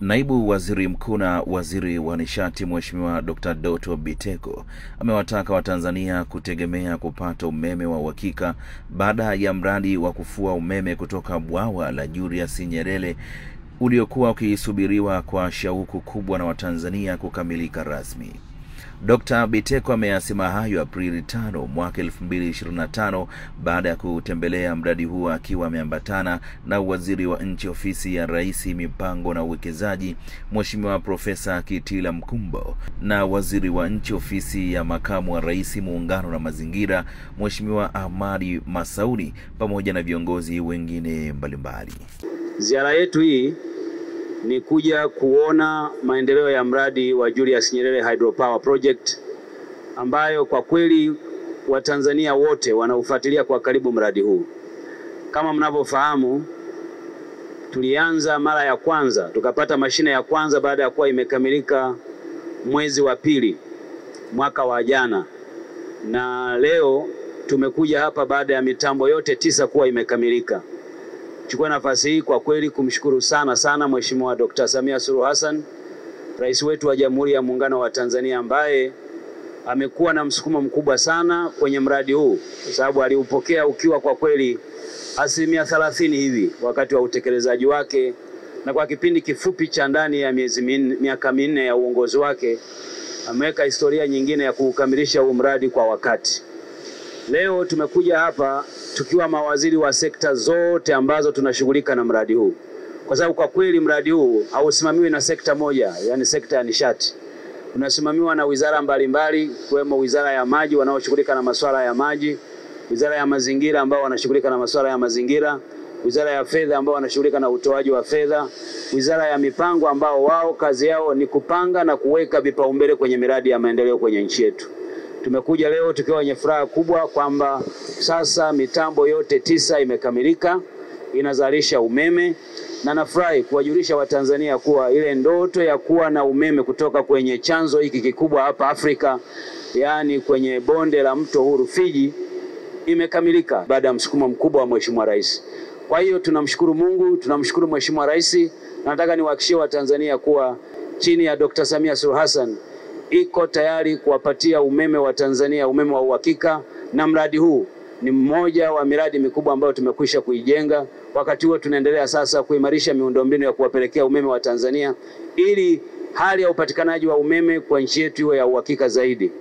Naibu Waziri Mkuu na Waziri wa Nishati Mheshimiwa Dr. Doto Biteko amewataka Watanzania kutegemea kupata umeme wa uhakika baada ya mradi wa kufua umeme kutoka bwawa la Julius Nyerere uliokuwa ukisubiriwa kwa shauku kubwa na Watanzania kukamilika rasmi. Dr. Biteko ameyasema hayo Aprili 5 mwaka 2025 baada ya kutembelea mradi huo akiwa ameambatana na Waziri wa Nchi Ofisi ya Rais Mipango na Uwekezaji Mheshimiwa Profesa Kitila Mkumbo na Waziri wa Nchi Ofisi ya Makamu wa Rais Muungano na Mazingira Mheshimiwa Ahmadi Masauni pamoja na viongozi wengine mbalimbali. Ziara yetu hii ni kuja kuona maendeleo ya mradi wa Julius Nyerere Hydropower Project ambayo kwa kweli Watanzania wote wanaufuatilia kwa karibu mradi huu. Kama mnavyofahamu, tulianza mara ya kwanza, tukapata mashine ya kwanza baada ya kuwa imekamilika mwezi wa pili mwaka wa jana. Na leo tumekuja hapa baada ya mitambo yote 9 kuwa imekamilika. Chukua nafasi hii kwa kweli kumshukuru sana Mheshimiwa Dr. Samia Suluhu Hassan, Rais wetu wa Jamhuri ya Muungano wa Tanzania, ambaye amekuwa na msukumo mkubwa sana kwenye mradi huu, kwa sababu aliupokea ukiwa kwa kweli 30% hivi wakati wa utekelezaji wake, na kwa kipindi kifupi cha ndani ya miaka 4 ya uongozi wake ameweka historia nyingine ya kukamilisha huu mradi kwa wakati. Leo tumekuja hapa tukiwa mawaziri wa sekta zote ambazo tunashughulika na mradi huu. Kwa sababu kwa kweli mradi huu hausimamiwi na sekta moja, yani sekta ya nishati. Unasimamiwa na wizara mbalimbali, kuwemo Wizara ya Maji wanaoshughulika na masuala ya maji, Wizara ya Mazingira ambao wanashughulika na masuala ya mazingira, Wizara ya Fedha ambao wanashughulika na utoaji wa fedha, Wizara ya Mipango ambao wao kazi yao ni kupanga na kuweka vipaumbele kwenye miradi ya maendeleo kwenye nchi yetu. Tumekuja leo tukiwa wenye furaha kubwa kwamba sasa mitambo yote 9 imekamilika, inazalisha umeme, na nafurahi kuwajulisha Watanzania kuwa ile ndoto ya kuwa na umeme kutoka kwenye chanzo hiki kikubwa hapa Afrika, yani kwenye bonde la mto huu Rufiji, imekamilika baada ya msukumo mkubwa wa Mheshimiwa Rais. Kwa hiyo tunamshukuru Mungu, tunamshukuru Mheshimiwa Rais, na nataka niwahakikishie Watanzania kuwa chini ya Dr. Samia Suluhu Hassan iko tayari kuwapatia umeme wa Tanzania, umeme wa uhakika, na mradi huu ni mmoja wa miradi mikubwa ambayo tumekwisha kuijenga. Wakati huo tunaendelea sasa kuimarisha miundombinu ya kuwapelekea umeme wa Tanzania ili hali ya upatikanaji wa umeme kwa nchi yetu iwe ya uhakika zaidi.